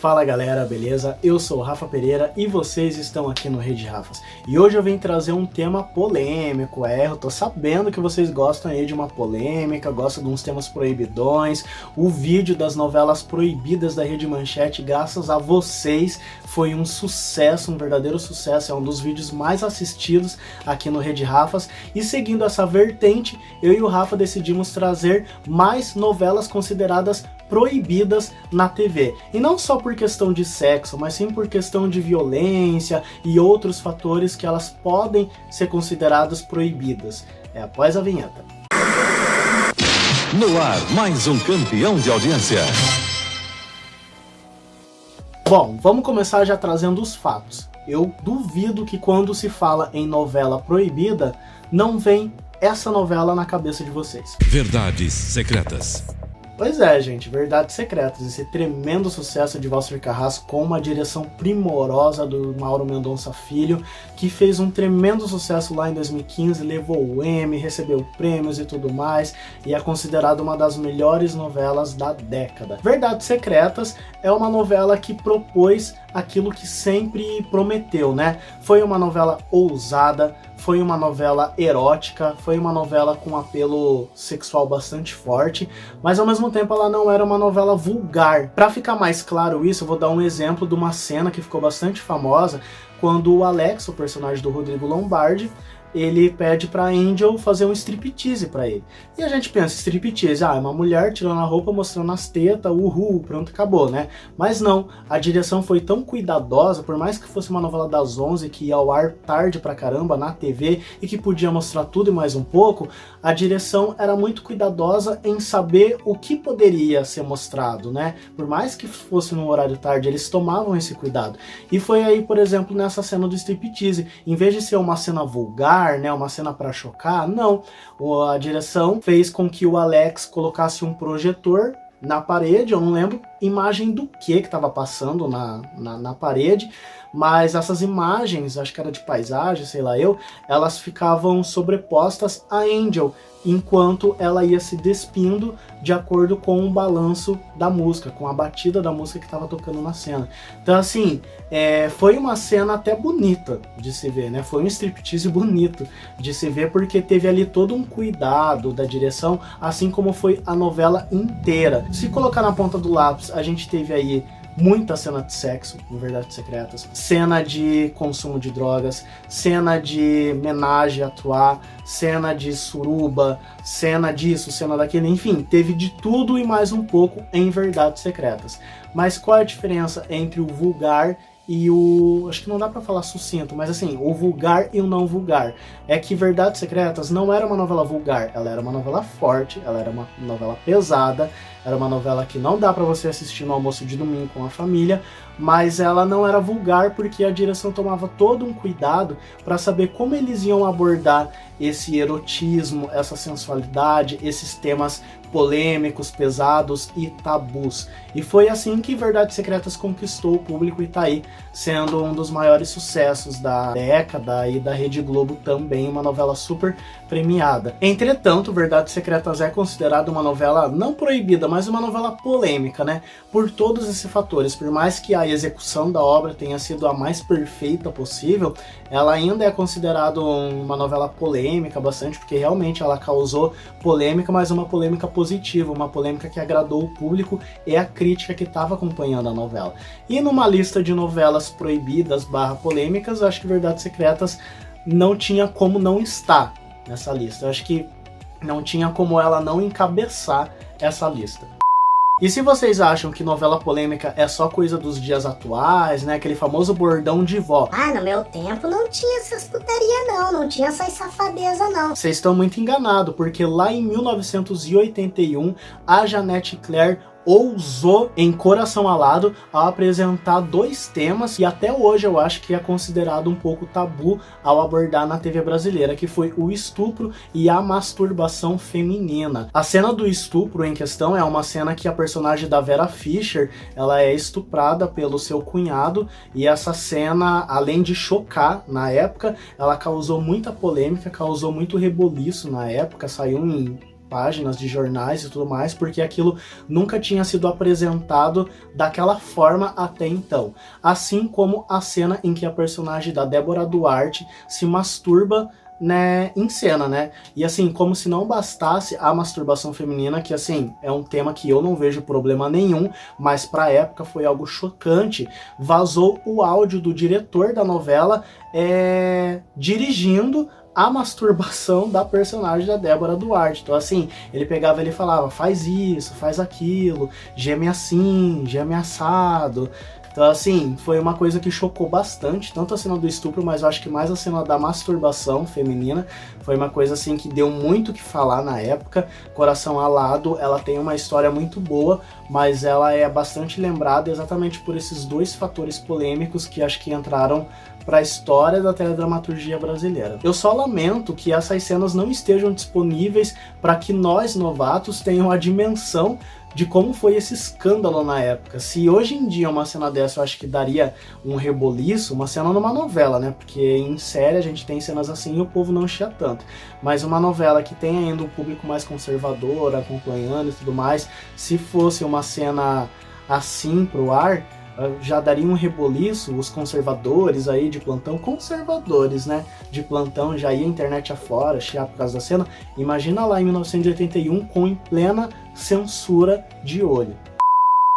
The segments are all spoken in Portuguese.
Fala galera, beleza? Eu sou o Rafa Pereira e vocês estão aqui no Rede Rafas. E hoje eu vim trazer um tema polêmico, eu tô sabendo que vocês gostam aí de uma polêmica, gostam de uns temas proibidões. O vídeo das novelas proibidas da Rede Manchete, graças a vocês, foi um sucesso, um verdadeiro sucesso, é um dos vídeos mais assistidos aqui no Rede Rafas. E seguindo essa vertente, eu e o Rafa decidimos trazer mais novelas consideradas proibidas na TV. E não só por questão de sexo, mas sim por questão de violência e outros fatores que elas podem ser consideradas proibidas. Após a vinheta. No ar, mais um campeão de audiência. Bom, vamos começar já trazendo os fatos. Eu duvido que quando se fala em novela proibida, não vem essa novela na cabeça de vocês. Verdades secretas. Pois é, gente, Verdades Secretas, esse tremendo sucesso de Walter Carrasco com uma direção primorosa do Mauro Mendonça Filho, que fez um tremendo sucesso lá em 2015, levou o Emmy, recebeu prêmios e tudo mais, e é considerada uma das melhores novelas da década. Verdades Secretas é uma novela que propôs aquilo que sempre prometeu, né? Foi uma novela ousada, foi uma novela erótica, foi uma novela com apelo sexual bastante forte, mas ao mesmo tempo ela não era uma novela vulgar. Para ficar mais claro isso, eu vou dar um exemplo de uma cena que ficou bastante famosa, quando o Alex, o personagem do Rodrigo Lombardi, ele pede pra Angel fazer um striptease pra ele. E a gente pensa, striptease, é uma mulher tirando a roupa, mostrando as tetas, uhul, pronto, acabou, né? Mas não, a direção foi tão cuidadosa, por mais que fosse uma novela das 11, que ia ao ar tarde pra caramba na TV, e que podia mostrar tudo e mais um pouco, a direção era muito cuidadosa em saber o que poderia ser mostrado, né? Por mais que fosse no horário tarde, eles tomavam esse cuidado. E foi aí, por exemplo, nessa cena do striptease, em vez de ser uma cena vulgar, né, uma cena para chocar, não. A direção fez com que o Alex colocasse um projetor na parede, eu não lembro imagem do que estava passando na parede, mas essas imagens, acho que era de paisagem, sei lá elas ficavam sobrepostas a Angel, enquanto ela ia se despindo de acordo com o balanço da música, com a batida da música que estava tocando na cena. Então assim, foi uma cena até bonita de se ver, né? Foi um striptease bonito de se ver, porque teve ali todo um cuidado da direção, assim como foi a novela inteira. Se colocar na ponta do lápis, a gente teve aí muita cena de sexo, em Verdades Secretas, cena de consumo de drogas, cena de homenagem a Troá, cena de suruba, cena disso, cena daquele, enfim, teve de tudo e mais um pouco em Verdades Secretas. Mas qual é a diferença entre o vulgar e o... acho que não dá pra falar sucinto, mas assim, o vulgar e o não vulgar. É que Verdades Secretas não era uma novela vulgar, ela era uma novela forte, ela era uma novela pesada, era uma novela que não dá pra você assistir no almoço de domingo com a família, mas ela não era vulgar porque a direção tomava todo um cuidado para saber como eles iam abordar esse erotismo, essa sensualidade, esses temas polêmicos, pesados e tabus. E foi assim que Verdades Secretas conquistou o público e tá aí sendo um dos maiores sucessos da década e da Rede Globo também, uma novela super premiada. Entretanto, Verdades Secretas é considerada uma novela não proibida, mas uma novela polêmica, né? Por todos esses fatores, por mais que a execução da obra tenha sido a mais perfeita possível, ela ainda é considerada uma novela polêmica bastante, porque realmente ela causou polêmica, mas uma polêmica positiva, uma polêmica que agradou o público e a crítica que estava acompanhando a novela. E numa lista de novelas proibidas / polêmicas, eu acho que Verdades Secretas não tinha como não estar nessa lista. Eu acho que não tinha como ela não encabeçar essa lista. E se vocês acham que novela polêmica é só coisa dos dias atuais, né, aquele famoso bordão de vó, no meu tempo não tinha essas putaria não tinha essas safadeza não. Vocês estão muito enganados, porque lá em 1981, a Janete Claire ousou em Coração Alado a apresentar dois temas que até hoje eu acho que é considerado um pouco tabu ao abordar na TV brasileira, que foi o estupro e a masturbação feminina. A cena do estupro em questão é uma cena que a personagem da Vera Fischer, ela é estuprada pelo seu cunhado, e essa cena, além de chocar na época, ela causou muita polêmica, causou muito reboliço na época, saiu em páginas de jornais e tudo mais, porque aquilo nunca tinha sido apresentado daquela forma até então. Assim como a cena em que a personagem da Débora Duarte se masturba, né, em cena, né? E assim, como se não bastasse a masturbação feminina, que assim, é um tema que eu não vejo problema nenhum, mas pra época foi algo chocante, vazou o áudio do diretor da novela dirigindo a masturbação da personagem da Débora Duarte. Então assim, ele pegava e ele falava, faz isso, faz aquilo, geme assim, geme assado. Então assim, foi uma coisa que chocou bastante, tanto a cena do estupro, mas eu acho que mais a cena da masturbação feminina. Foi uma coisa assim que deu muito o que falar na época. Coração Alado, ela tem uma história muito boa, mas ela é bastante lembrada exatamente por esses dois fatores polêmicos que acho que entraram para a história da teledramaturgia brasileira. Eu só lamento que essas cenas não estejam disponíveis para que nós, novatos, tenham a dimensão de como foi esse escândalo na época. Se hoje em dia uma cena dessa eu acho que daria um reboliço, uma cena numa novela, né? Porque em série a gente tem cenas assim e o povo não chia tanto. Mas uma novela que tem ainda um público mais conservador, acompanhando e tudo mais, se fosse uma cena assim pro ar, já daria um reboliço, os conservadores aí de plantão, conservadores, né, de plantão, já ia a internet afora, chiar por causa da cena. Imagina lá em 1981 com em plena censura de olho.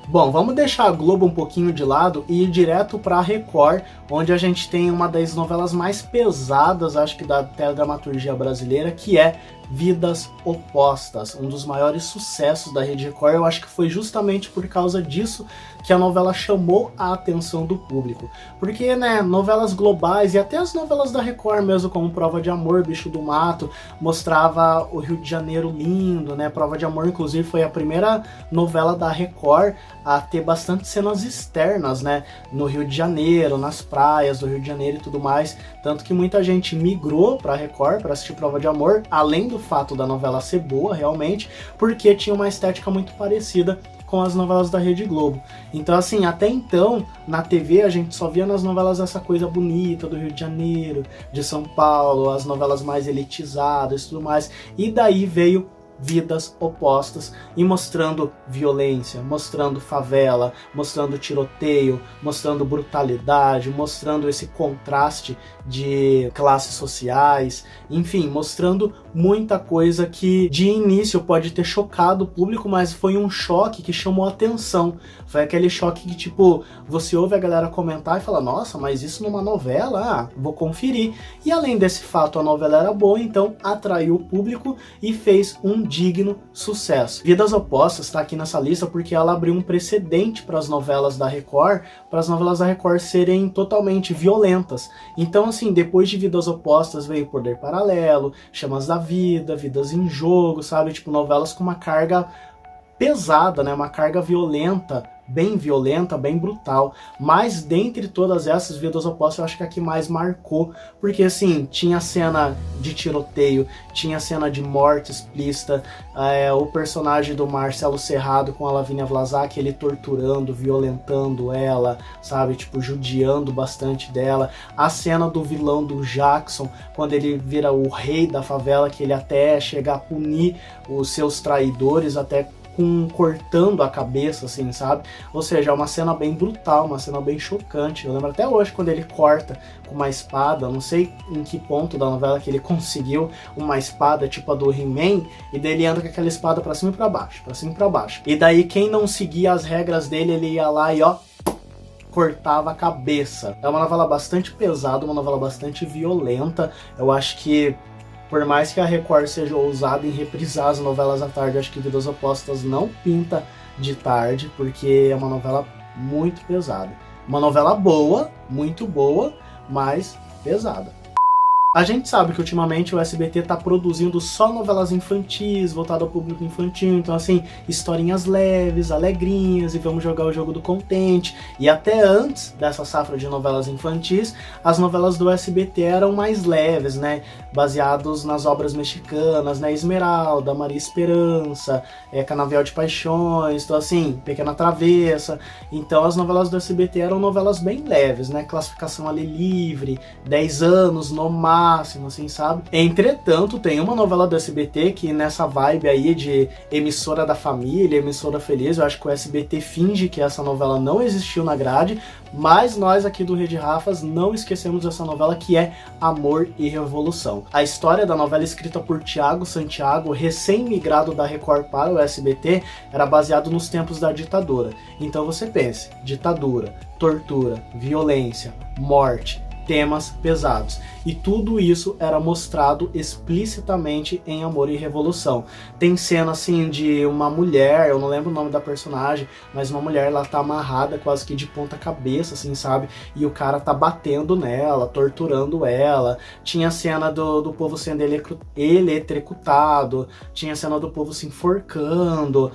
Bom, vamos deixar a Globo um pouquinho de lado e ir direto para a Record, onde a gente tem uma das novelas mais pesadas, acho que da teledramaturgia brasileira, que é Vidas Opostas, um dos maiores sucessos da Rede Record. Eu acho que foi justamente por causa disso que a novela chamou a atenção do público. Porque, né, novelas globais e até as novelas da Record mesmo, como Prova de Amor, Bicho do Mato, mostrava o Rio de Janeiro lindo, né? Prova de Amor, inclusive, foi a primeira novela da Record a ter bastante cenas externas, né? No Rio de Janeiro, nas praias do Rio de Janeiro e tudo mais. Tanto que muita gente migrou pra Record para assistir Prova de Amor, além do fato da novela ser boa, realmente, porque tinha uma estética muito parecida com as novelas da Rede Globo. Então assim, até então, na TV a gente só via nas novelas essa coisa bonita do Rio de Janeiro, de São Paulo, as novelas mais elitizadas e tudo mais, e daí veio Vidas Opostas, e mostrando violência, mostrando favela, mostrando tiroteio, mostrando brutalidade, mostrando esse contraste de classes sociais, enfim, mostrando muita coisa que de início pode ter chocado o público, mas foi um choque que chamou a atenção. Foi aquele choque que, tipo, você ouve a galera comentar e fala, nossa, mas isso numa novela? Ah, vou conferir. E além desse fato, a novela era boa, então atraiu o público e fez um digno sucesso. Vidas Opostas está aqui nessa lista porque ela abriu um precedente para as novelas da Record, serem totalmente violentas. Então, assim, depois de Vidas Opostas veio Poder Paralelo, Chamas da Vida, Vidas em Jogo, sabe? Tipo, novelas com uma carga pesada, né? Uma carga violenta, bem brutal. Mas dentre todas essas, Vidas Opostas eu acho que é a que mais marcou, porque assim, tinha cena de tiroteio, tinha cena de morte explícita, o personagem do Marcelo Serrado com a Lavínia Vlasak, ele torturando, violentando ela, sabe, tipo, judiando bastante dela. A cena do vilão do Jackson, quando ele vira o rei da favela, que ele até chega a punir os seus traidores, até cortando a cabeça, assim, sabe? Ou seja, é uma cena bem brutal, uma cena bem chocante. Eu lembro até hoje quando ele corta com uma espada, não sei em que ponto da novela que ele conseguiu uma espada tipo a do He-Man, e daí ele anda com aquela espada pra cima e pra baixo, pra cima e pra baixo. E daí quem não seguia as regras dele, ele ia lá e ó, cortava a cabeça. É uma novela bastante pesada, uma novela bastante violenta. Eu acho que por mais que a Record seja ousada em reprisar as novelas à tarde, acho que Vidas Opostas não pinta de tarde, porque é uma novela muito pesada. Uma novela boa, muito boa, mas pesada. A gente sabe que ultimamente o SBT tá produzindo só novelas infantis, voltado ao público infantil, então assim, historinhas leves, alegrinhas, e vamos jogar o jogo do contente. E até antes dessa safra de novelas infantis, as novelas do SBT eram mais leves, né, baseados nas obras mexicanas, né, Esmeralda, Maria Esperança, Canavial de Paixões, então assim, Pequena Travessa. Então as novelas do SBT eram novelas bem leves, né, classificação ali livre, 10 anos no máximo, máximo, assim, sabe? Entretanto, tem uma novela do SBT que nessa vibe aí de emissora da família, emissora feliz, eu acho que o SBT finge que essa novela não existiu na grade, mas nós aqui do Rede Rafas não esquecemos dessa novela, que é Amor e Revolução. A história da novela, escrita por Thiago Santiago, recém-migrado da Record para o SBT, era baseado nos tempos da ditadura. Então você pense, ditadura, tortura, violência, morte, temas pesados. E tudo isso era mostrado explicitamente em Amor e Revolução. Tem cena assim de uma mulher, eu não lembro o nome da personagem, mas uma mulher, ela tá amarrada quase que de ponta cabeça, assim, sabe? E o cara tá batendo nela, torturando ela. Tinha cena do povo sendo eletrocutado, tinha cena do povo se enforcando,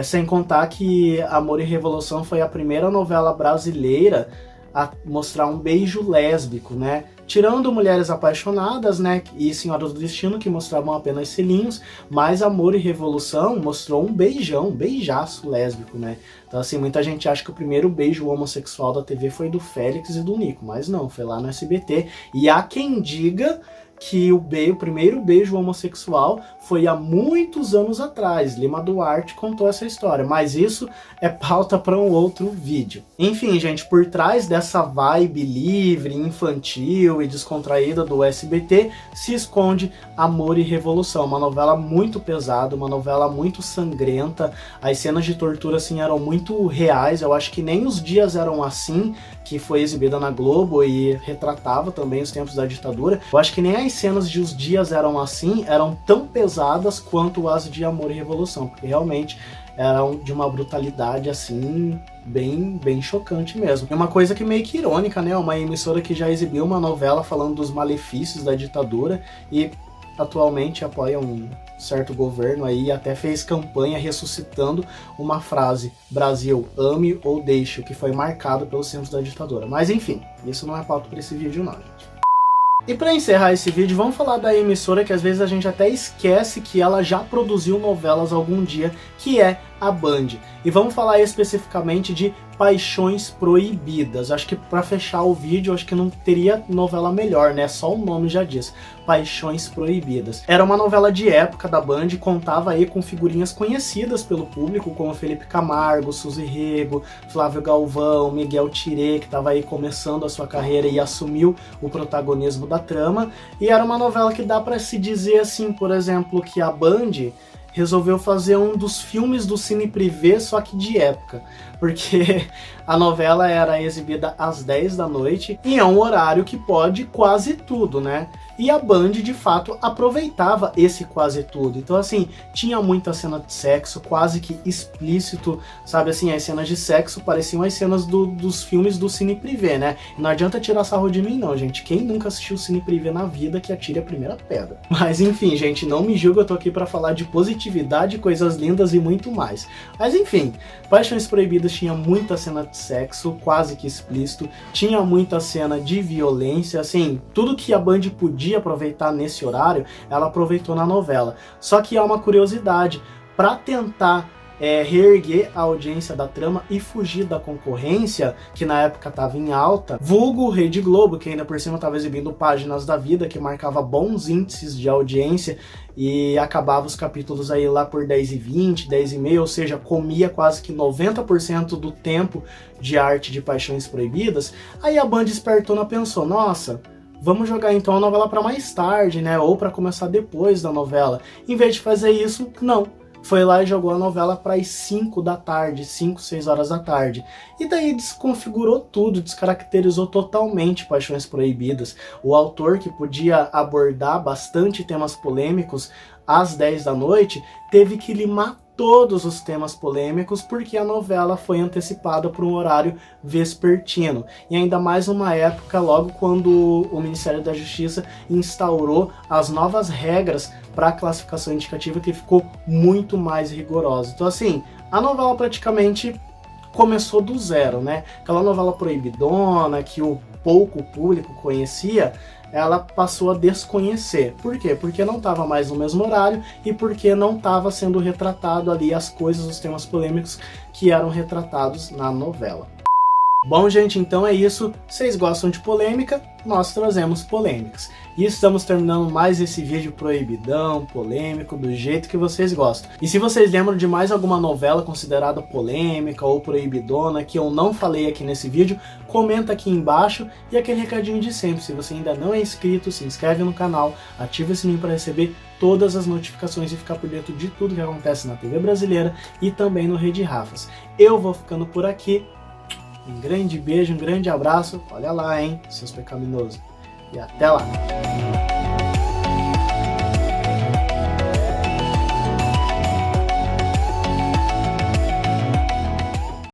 sem contar que Amor e Revolução foi a primeira novela brasileira a mostrar um beijo lésbico, né? Tirando Mulheres Apaixonadas, né, e Senhora do Destino, que mostravam apenas selinhos, mas Amor e Revolução mostrou um beijão, um beijaço lésbico, né? Então, assim, muita gente acha que o primeiro beijo homossexual da TV foi do Félix e do Nico, mas não, foi lá no SBT. E há quem diga que o primeiro beijo homossexual foi há muitos anos atrás. Lima Duarte contou essa história, mas isso é pauta para um outro vídeo. Enfim, gente, por trás dessa vibe livre, infantil e descontraída do SBT se esconde Amor e Revolução, uma novela muito pesada, uma novela muito sangrenta. As cenas de tortura, assim, eram muito reais. Eu acho que nem Os Dias Eram Assim, que foi exibida na Globo e retratava também os tempos da ditadura, eu acho que nem as cenas de Os Dias Eram Assim eram tão pesadas quanto as de Amor e Revolução, porque realmente eram de uma brutalidade, assim, bem chocante mesmo. É uma coisa que meio que irônica, né? Uma emissora que já exibiu uma novela falando dos malefícios da ditadura e atualmente apoia um certo governo aí, até fez campanha ressuscitando uma frase: Brasil, ame ou deixe, que foi marcado pelos tempos da ditadura. Mas enfim, isso não é pauta para esse vídeo não, gente. E para encerrar esse vídeo, vamos falar da emissora que às vezes a gente até esquece que ela já produziu novelas algum dia, que é a Band. E vamos falar especificamente de Paixões Proibidas. Acho que para fechar o vídeo, acho que não teria novela melhor, né? Só o nome já diz, Paixões Proibidas. Era uma novela de época da Band, contava aí com figurinhas conhecidas pelo público, como Felipe Camargo, Suzy Rego, Flávio Galvão, Miguel Tiré, que estava aí começando a sua carreira e assumiu o protagonismo da trama. E era uma novela que dá para se dizer assim, por exemplo, que a Band resolveu fazer um dos filmes do Cine Privé, só que de época, porque a novela era exibida às 10 da noite e é um horário que pode quase tudo, né? E a Band, de fato, aproveitava esse quase tudo. Então, assim, tinha muita cena de sexo, quase que explícito, sabe? Assim, as cenas de sexo pareciam as cenas dos filmes do Cine Privé, né? E não adianta tirar sarro de mim, não, gente. Quem nunca assistiu Cine Privé na vida, que atire a primeira pedra. Mas, enfim, gente, não me julga, eu tô aqui pra falar de positividade, coisas lindas e muito mais. Mas, enfim, Paixões Proibidas tinha muita cena de sexo, quase que explícito, tinha muita cena de violência, assim, tudo que a Band podia aproveitar nesse horário, ela aproveitou na novela. Só que há uma curiosidade, para tentar reerguer a audiência da trama e fugir da concorrência, que na época estava em alta, vulgo Rede Globo, que ainda por cima estava exibindo Páginas da Vida, que marcava bons índices de audiência e acabava os capítulos aí lá por 10h20, 10h30, ou seja, comia quase que 90% do tempo de arte de Paixões Proibidas. Aí a Band espertona pensou, nossa, vamos jogar então a novela para mais tarde, né? Ou para começar depois da novela. Em vez de fazer isso, não. Foi lá e jogou a novela para as 5 da tarde, 5, 6 horas da tarde. E daí desconfigurou tudo, descaracterizou totalmente Paixões Proibidas. O autor, que podia abordar bastante temas polêmicos às 10 da noite, teve que limar todos os temas polêmicos porque a novela foi antecipada por um horário vespertino. E ainda mais numa época logo quando o Ministério da Justiça instaurou as novas regras para a classificação indicativa, que ficou muito mais rigorosa. Então, assim, a novela praticamente começou do zero, né? Aquela novela proibidona que o pouco público conhecia, ela passou a desconhecer. Por quê? Porque não estava mais no mesmo horário e porque não estava sendo retratado ali as coisas, os temas polêmicos que eram retratados na novela. Bom, gente, então é isso. Vocês gostam de polêmica? Nós trazemos polêmicas. E estamos terminando mais esse vídeo proibidão, polêmico, do jeito que vocês gostam. E se vocês lembram de mais alguma novela considerada polêmica ou proibidona que eu não falei aqui nesse vídeo, comenta aqui embaixo. E aquele recadinho de sempre, se você ainda não é inscrito, se inscreve no canal, ativa o sininho para receber todas as notificações e ficar por dentro de tudo que acontece na TV brasileira e também no Rede Rafas. Eu vou ficando por aqui. Um grande beijo, um grande abraço. Olha lá, hein, seus pecaminosos. E até lá.